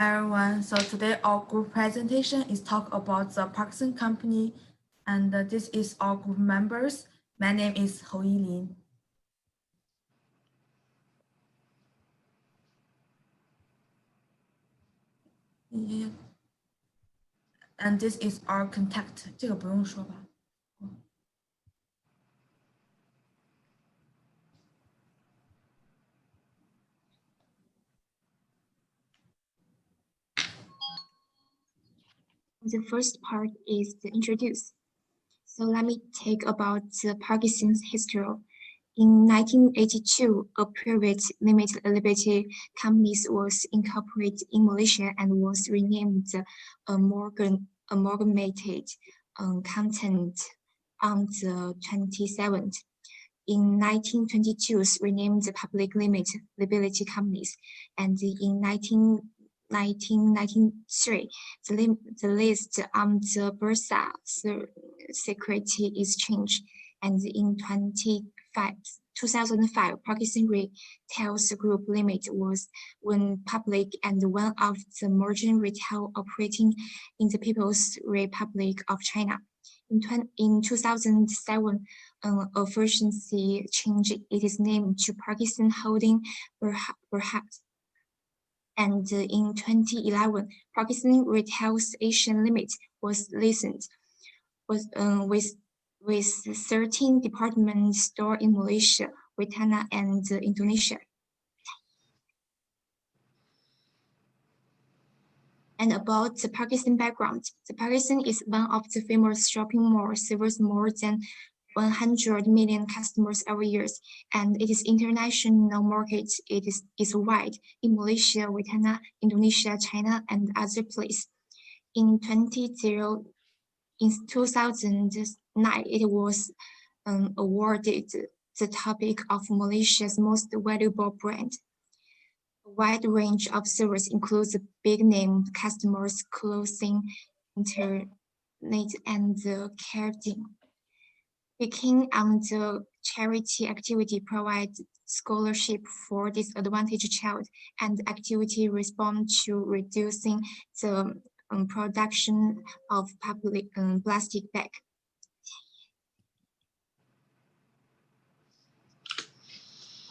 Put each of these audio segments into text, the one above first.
Everyone, so today our group presentation is talk about the Parkson company, and this is our group members. My name is Hou Yilin. And this is our contact. 这个不用说吧。The first part is to introduce. So let me take about the Parkinson's history. In 1982, a private limited liability company was incorporated in Malaysia and was renamed Amalgamated Content on the 27th. In 1922, renamed the Public Limited Liability Companies, and in 1993, the list on the Bursa Security Exchange, and in 2005, Parkson Retail Group Limited was went public and one of the merchant retail operating in the People's Republic of China. In 2007, efficiency changed its name to Parkson Holding Berhad. And in 2011, Parkson Retail Asian Limited was licensed with 13 department stores in Malaysia, Vietnam, and Indonesia. And about the Parkson background, the Parkson is one of the famous shopping malls, serves more than 100 million customers every year, and its international market is wide in Malaysia, Vietnam, Indonesia, China, and other places. In 2009, it was awarded the topic of Malaysia's most valuable brand. A wide range of services includes big-name customers, clothing, internet, and catering. Speaking on the charity activity provides scholarship for disadvantaged child, and activity respond to reducing the production of public plastic bag.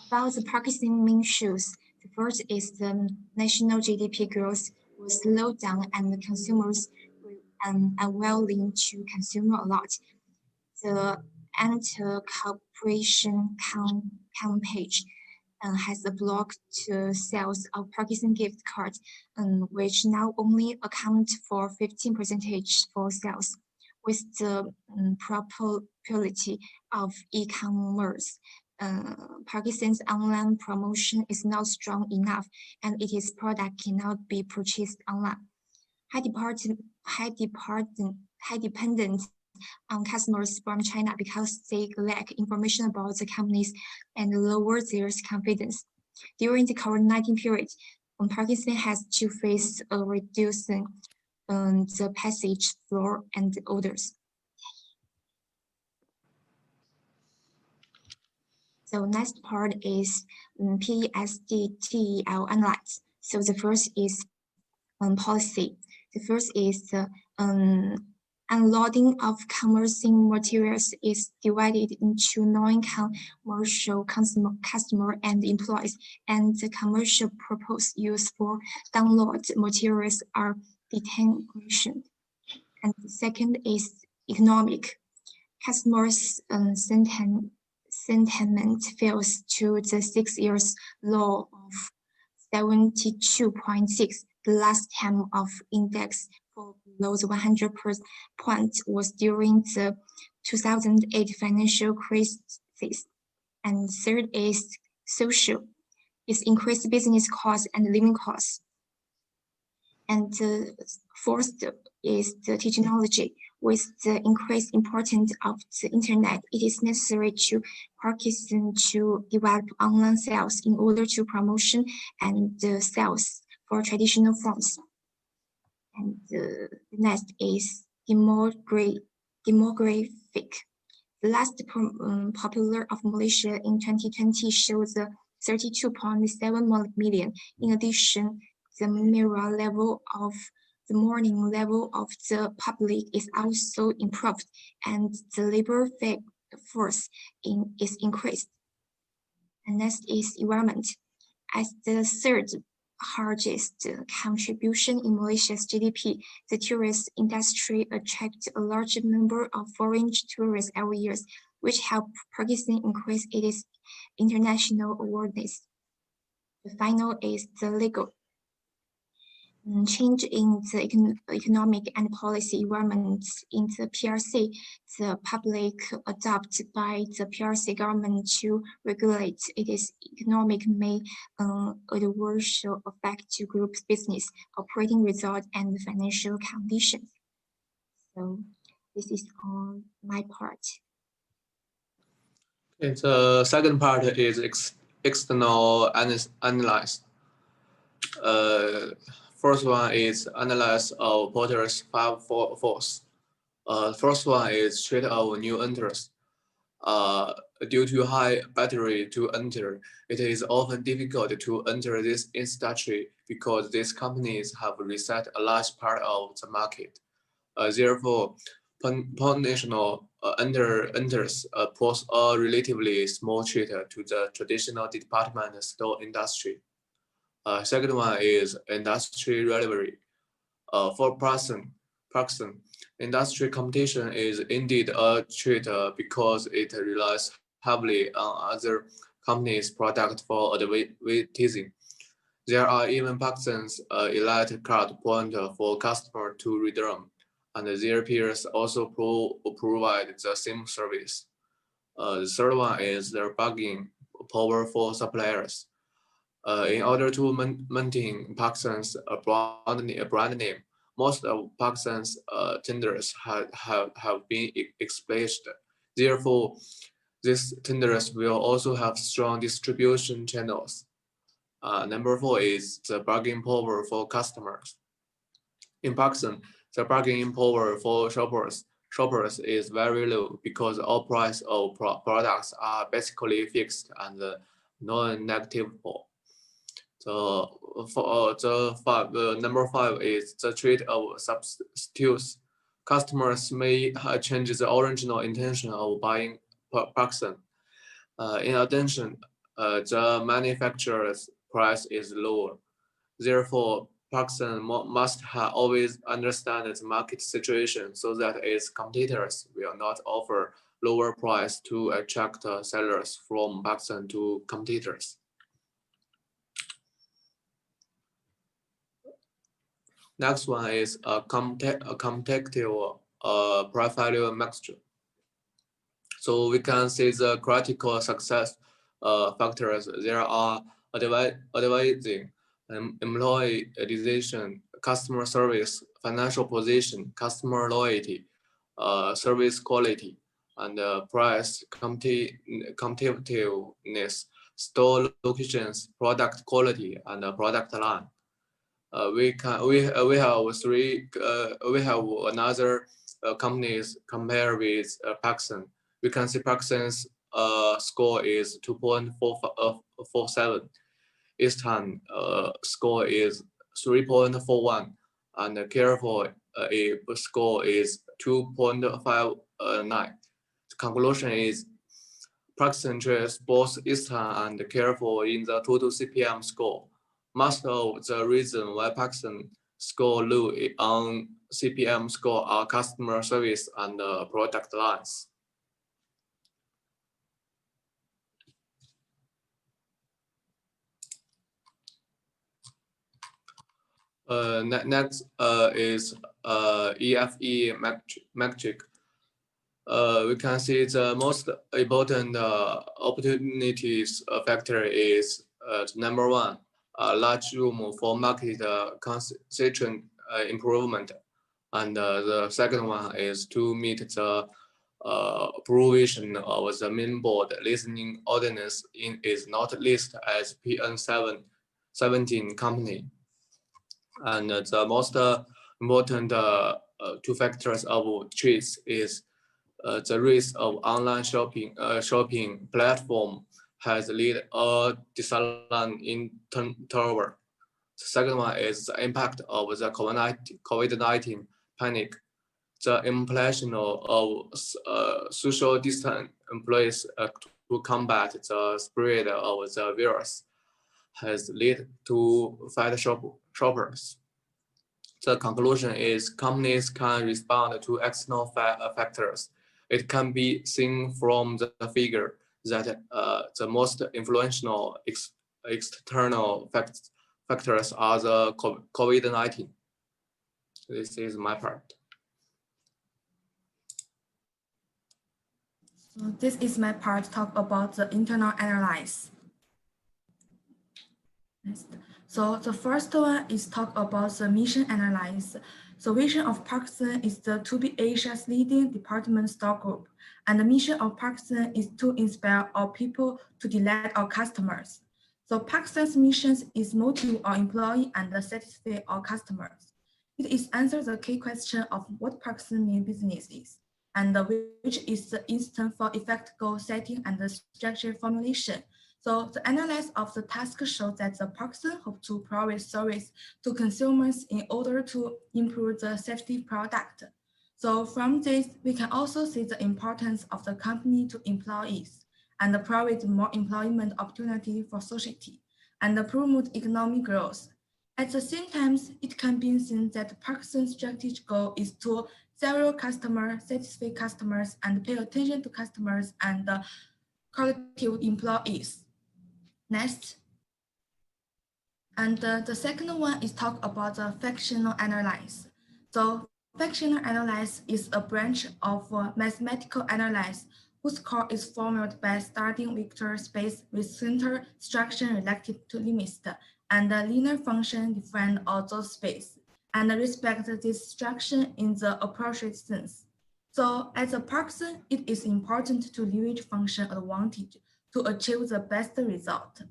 About the Parkson main issues, the first is the national GDP growth was slowed down and consumers were unwilling to consume a lot. The anti-corporation campaign has blocked the sales of Parkson gift cards, which now only account for 15% for sales. With the popularity of e-commerce, Parkinson's online promotion is not strong enough, and its product cannot be purchased online. High dependence on customers from China because they lack information about the companies and lower their confidence. During the COVID-19 period, Parkson has to face a reducing the passage floor and orders. So next part is PSDTL analyze. So the first is policy. The first is unloading of commercial materials is divided into non-commercial customer and employees, and the commercial purpose used for download materials are detention. And the second is economic. Customers' sentiment fails to the 6 years low of 72.6. The last time of index for below the 100 point was during the 2008 financial crisis. And third is social. It's increased business costs and living costs. And the fourth is the technology. With the increased importance of the internet, it is necessary to Parkson to develop online sales in order to promotion and sales for traditional forms. And the next is demographic. The last popular of Malaysia in 2020 shows 32.7 million. In addition, the morning level of the public is also improved, and the labor force is increased. And next is environment. As the third largest contribution in Malaysia's GDP, the tourist industry attracts a large number of foreign tourists every year, which help Parkson increase its international awareness. The final is the legal. Change in the economic and policy environment in the PRC, the public adopted by the PRC government to regulate its economic may adverse effect to group's business, operating results, and financial conditions. So this is all my part. Okay, the second part is external analysis. First one is analyze of Porter's 5 force. First one is treat of new enters. Due to high battery to enter, it is often difficult to enter this industry because these companies have reset a large part of the market. Therefore, potential enters pose a relatively small threat to the traditional department store industry. Second one is industry rivalry. For Parkson, industry competition is indeed a threat because it relies heavily on other companies' products for advertising. There are even Parkson's elite card point for customers to redeem, and their peers also provide the same service. The third one is their bargaining power for suppliers. In order to maintain Parkson's brand name, most of Parkson's tenders have been expunged. Therefore, these tenders will also have strong distribution channels. Number 4 is the bargaining power for customers. In Parkson, the bargaining power for shoppers is very low because all price of products are basically fixed and non-negotiable. Number 5 is the trade of substitutes. Customers may change the original intention of buying Parkson. In addition, the manufacturer's price is lower. Therefore, Parkson must always understand the market situation so that its competitors will not offer lower price to attract sellers from Parkson to competitors. Next one is a competitive profile mixture. So we can see the critical success factors. There are advising, employee customer service, financial position, customer loyalty, service quality, and price competitiveness, store locations, product quality, and product line. We have another companies compare with Parkson. We can see Parkson's score is 2.47. Eastern score is 3.41, and Careful score is 2.59. The conclusion is Parkson traces both Eastern and Careful in the total CPM score. Most of the reason why Parkson score low on CPM score are customer service and product lines. Next is EFE metric. We can see the most important opportunities factor is number 1, large room for market constituent improvement, and the second one is to meet the provision of the main board listening ordinance is not listed as PN17 company. And the most important 2 factors of choice is the risk of online shopping platform has led a decline in turnover. The second one is the impact of the COVID-19 panic. The implementation of social distance employees to combat the spread of the virus has led to fat shoppers. The conclusion is companies can respond to external factors. It can be seen from the figure that the most influential external factors are the COVID-19. This is my part. So this is my part talk about the internal analysis. Next. So the first one is talk about the mission analysis. The vision of Parkson is to be Asia's leading department store group, and the mission of Parkson is to inspire our people to delight our customers. So Parkson's mission is motivate our employee and satisfy our customers. It is answer the key question of what Parkson main business is, and which is the instant for effective goal setting and the structure formulation. So the analysis of the task shows that the Parkson hope to provide service to consumers in order to improve the safety product. So from this, we can also see the importance of the company to employees and provide more employment opportunity for society and promote economic growth. At the same time, it can be seen that Parkson's strategic goal is to several customers, satisfy customers, and pay attention to customers and quality employees. Next. And the second one is talk about the functional analysis. So functional analysis is a branch of mathematical analysis whose core is formed by studying vector space with center structure related to limits and the linear function define all those space and respect this structure in the appropriate sense. So as a Parkson, it is important to leverage function advantage to achieve the best result.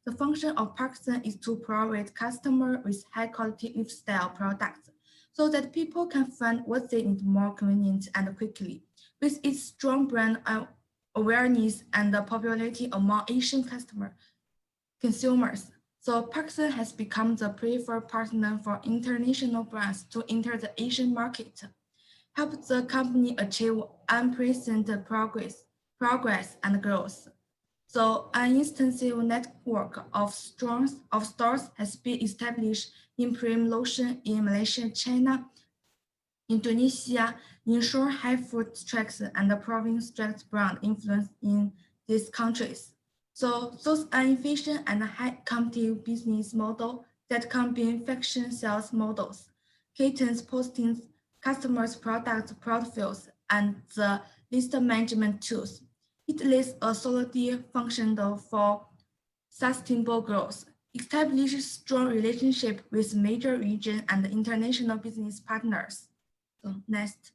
The function of Parkson is to provide customers with high-quality lifestyle products so that people can find what they need more convenient and quickly. With its strong brand awareness and popularity among Asian consumers, so Parkson has become the preferred partner for international brands to enter the Asian market, help the company achieve unprecedented progress and growth. So an extensive network of stores has been established in prime lotion in Malaysia, China, Indonesia, ensure high foot tracks and the province tracks brand influence in these countries. So those are efficient and high competitive business model that combine fashion sales models, caters postings, customers' product profiles, and the list management tools. It lays a solid foundation for sustainable growth, establishes strong relationship with major region and international business partners. So next.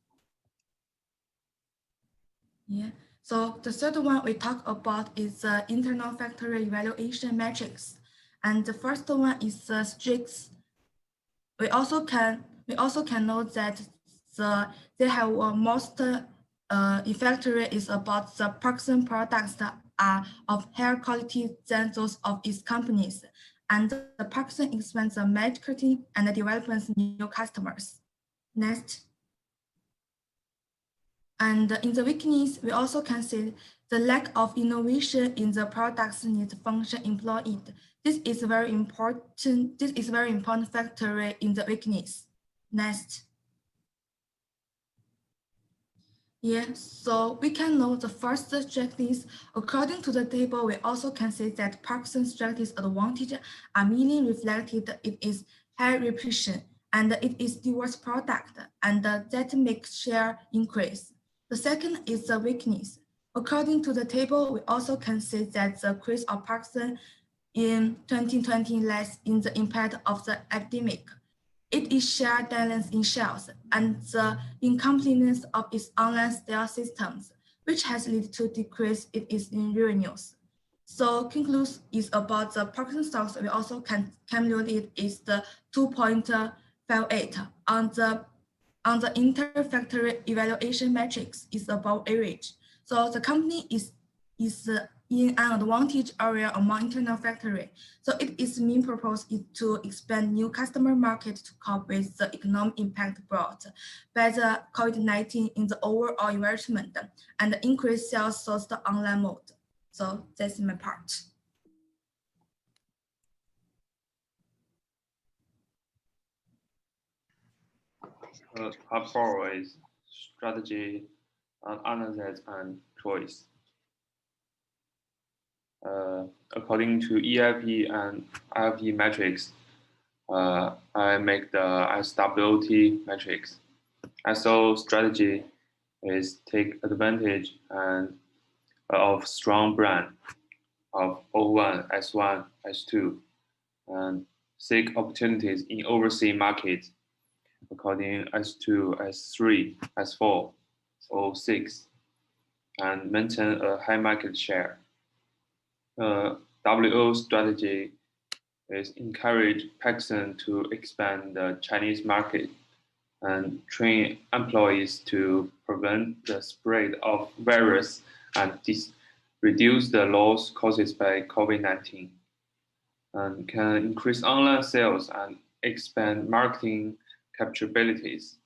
Yeah. So the third one we talk about is the internal factory evaluation metrics. And the first one is the strict. We also can note that they have most factory is about the Parkson products that are of higher quality than those of its companies. And the Parkson expands the marketing and develops new customers. Next. And in the weakness, we also can see the lack of innovation in the products need function employed. This is very important. This is very important factor in the weakness. Next. Yeah, so we can know the first checklist. According to the table, we also can see that Parkson's checklist advantage are mainly reflected. It is high reputation and it is diverse product and that makes share increase. The second is the weakness. According to the table, we also can see that the increase of Parkson in 2020 lies in the impact of the epidemic. It is share balance in sales and the incompleteness of its online sales systems, which has led to decrease in its revenues. So conclusion is about the Parkson stocks. We also can calculate is the 2.58 on the interfactory evaluation matrix is above average. So the company is in an advantage area among internal factory. So its main purpose is to expand new customer market to cope with the economic impact brought by the COVID-19 in the overall environment and increase sales through the online mode. So that's my part. Part 4 is strategy, analysis, and choice. According to EIP and IIP metrics, I make the SWT metrics. SO strategy is take advantage of strong brand of O1, S1, S2, and seek opportunities in overseas markets according S2, S3, S4, O6, and maintain a high market share. WO strategy is encourage Parkson to expand the Chinese market and train employees to prevent the spread of virus and reduce the loss caused by COVID-19, and can increase online sales and expand marketing capabilities.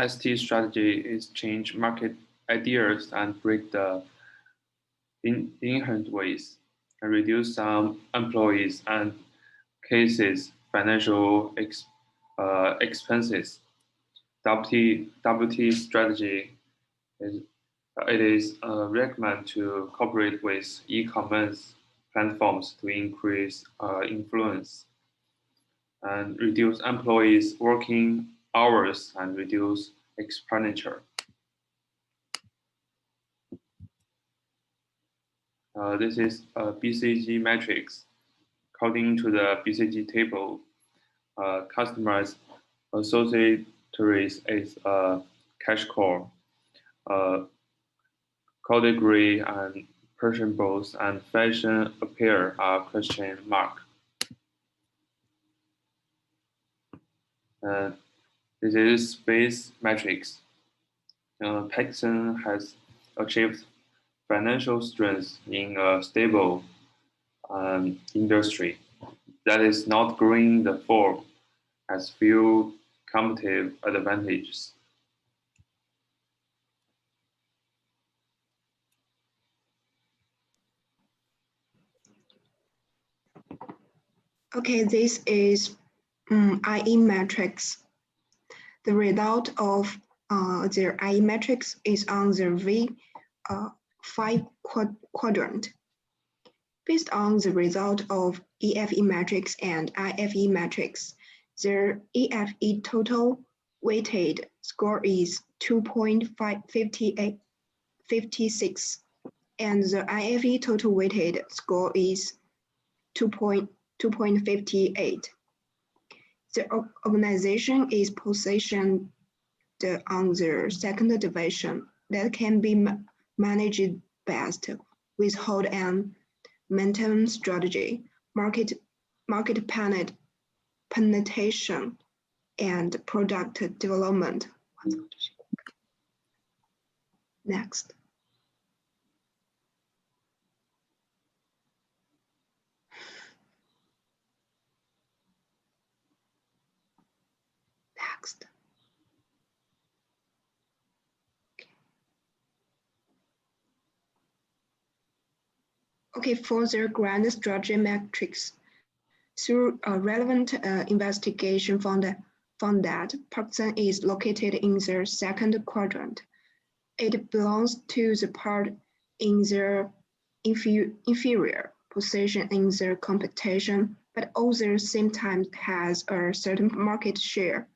ST strategy is change market ideas and break the inherent ways and reduce some employees and cases financial expenses. WT strategy is recommend to cooperate with e-commerce platforms to increase influence and reduce employees' working hours and reduce expenditure. This is a BCG matrix. According to the BCG table, customers associatories is a cash core, category and perishables and fashion appear are question mark. This is space matrix. Parkson has achieved financial strength in a stable industry that is not growing the form has few competitive advantages. Okay, this is IE matrix. The result of their IE matrix is on the V5 quadrant. Based on the result of EFE matrix and IFE matrix, their EFE total weighted score is 2.56, and the IFE total weighted score is 2.58. The organization is positioned on the second division that can be managed best with hold and maintain strategy, market penetration, and product development. Next. Next. Okay, for the grand strategy matrix, through a relevant investigation found that Parkson is located in the second quadrant. It belongs to the part in the inferior position in the competition, but at the same time has a certain market share.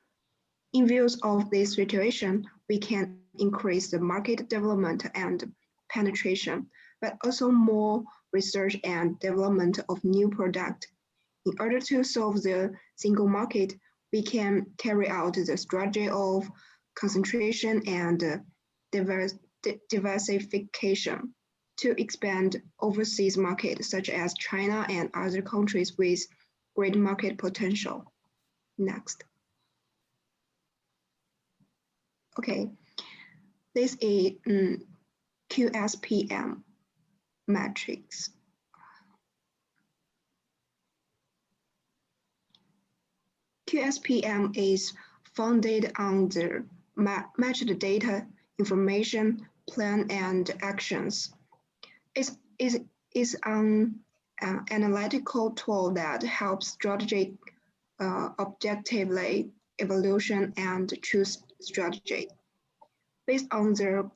In view of this situation, we can increase the market development and penetration, but also more research and development of new product. In order to solve the single market, we can carry out the strategy of concentration and diversification to expand overseas markets such as China and other countries with great market potential. Next. Okay, this is QSPM matrix. QSPM is founded on the matched data, information, plan, and actions. It is an analytical tool that helps strategic objectively evaluation and choose strategy. Based on the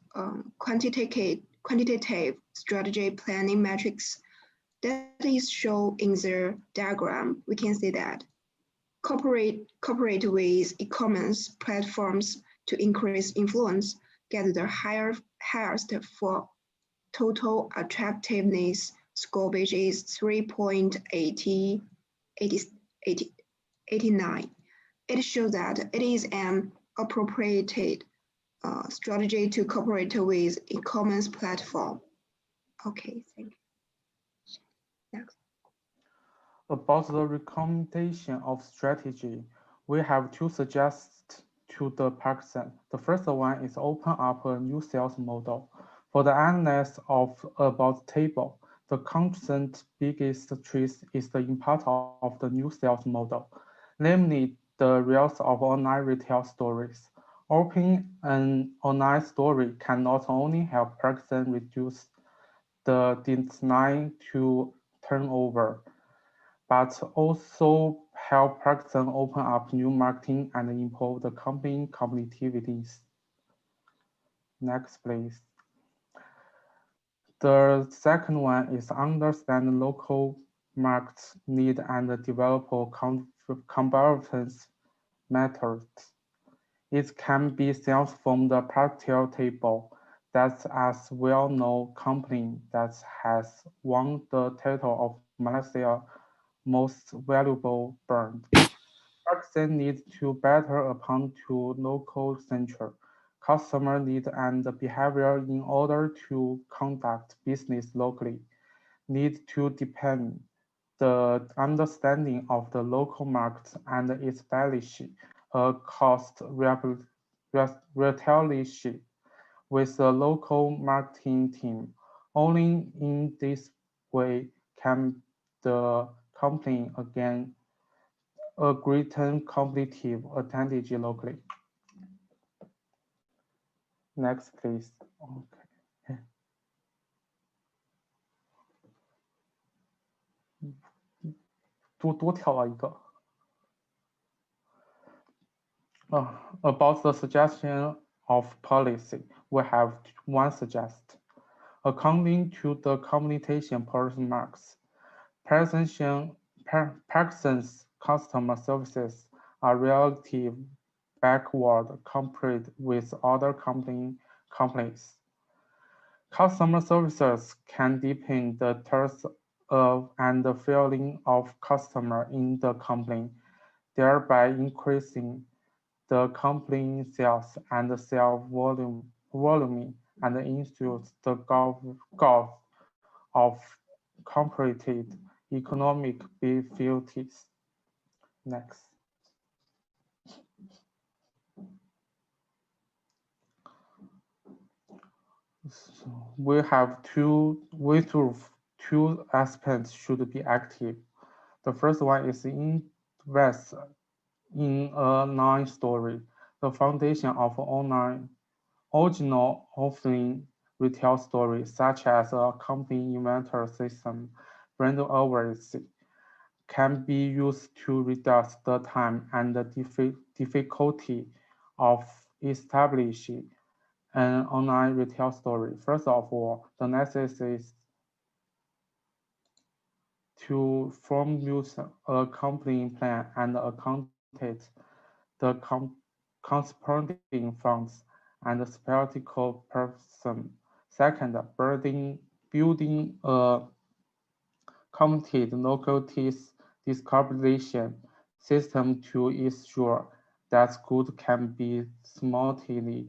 quantitative strategy planning metrics that is shown in the diagram, we can see that cooperate with e-commerce platforms to increase influence, get the highest for total attractiveness score, which is 3.89. It shows that it is an appropriate strategy to cooperate with e-commerce platform. Okay, thank you. Next. About the recommendation of strategy, we have two suggestions to the Parkson. The first one is open up a new sales model. For the analysis of about table, the constant biggest choice is the impact of the new sales model, namely the rise of online retail stores. Opening an online store can not only help Parkson reduce the decline to turnover, but also help Parkson open up new marketing and improve the company competitiveness. Next, please. The second one is understand local market need and develop competence methods. It can be seen from the practical table. That's as well-known company that has won the title of Malaysia's most valuable brand. Parkson needs to better apply to local central customer need and behavior in order to conduct business locally. Need to depend the understanding of the local market and establish a cost relationship with the local marketing team. Only in this way can the company again a greater competitive advantage locally. Next, please. Okay.多跳了一个。About the suggestion of policy, we have one suggest. According to the communication person marks, Parkson's customer services are relative backward compared with other companies. Customer services can deepen the trust of and the feeling of customer in the company, thereby increasing the company sales and sales volume and ensures the goal of completed economic benefits. Next. So we have two aspects should be active. The first one is invest in a online story, the foundation of original offline retail stories, such as a company inventory system, brand awareness, can be used to reduce the time and the difficulty of establishing an online retail story. First of all, the necessity is to formulate a company plan and accounted the corresponding funds and practical person. Second, building a committed localities discovery system to ensure that goods can be smoothly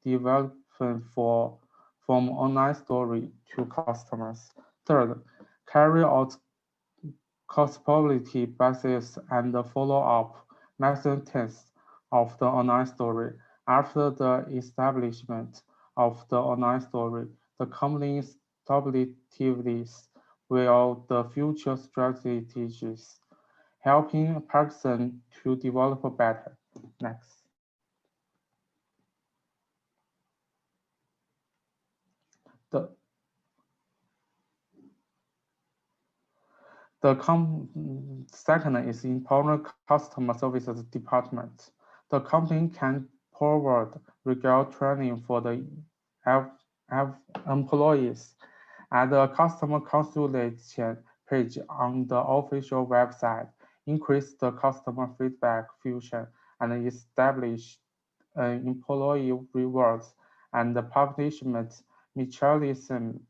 developed from online story to customers. Third, carry out possibility basis and follow-up maintenance of the online story. After the establishment of the online story, the company's stabilities will the future strategies, helping Parkson to develop better. Next. Second is important customer services department. The company can provide regular training for the employees at the customer consultation page on the official website, increase the customer feedback function, and establish employee rewards and the punishment mechanism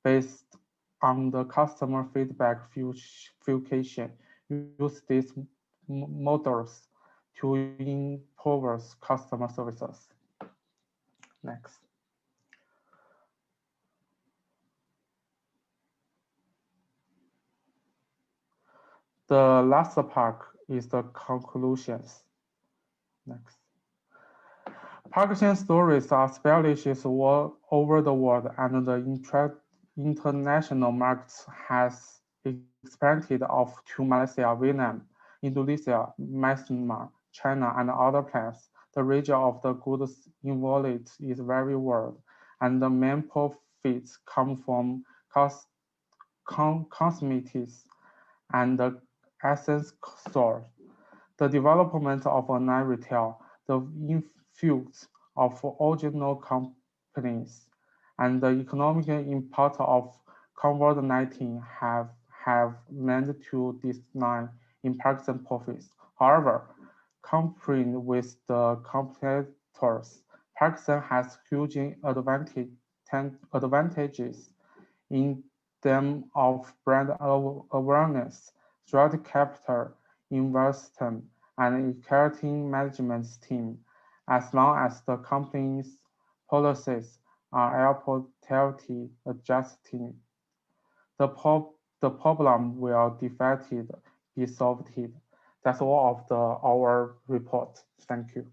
based on the customer feedback function. Use these models to improve customer services. Next. The last part is the conclusions. Next. Parkson stories are established all over the world, and the international markets has expanded off to Malaysia, Vietnam, Indonesia, Myanmar, China, and other places. The region of the goods involved is very wide, and the main profits come from cosmetics and the essence store. The development of online retail, the influx of original companies, and the economic impact of COVID-19 have led to decline in Parkson profits. However, comparing with the competitors, Parkson has huge advantages in terms of brand awareness, strategic capital investment, and executive management team, as long as the company's policies are appropriately adjusted. The problem will defeated be solved. That's all of our report. Thank you.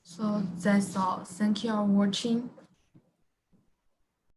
So that's all. Thank you for watching.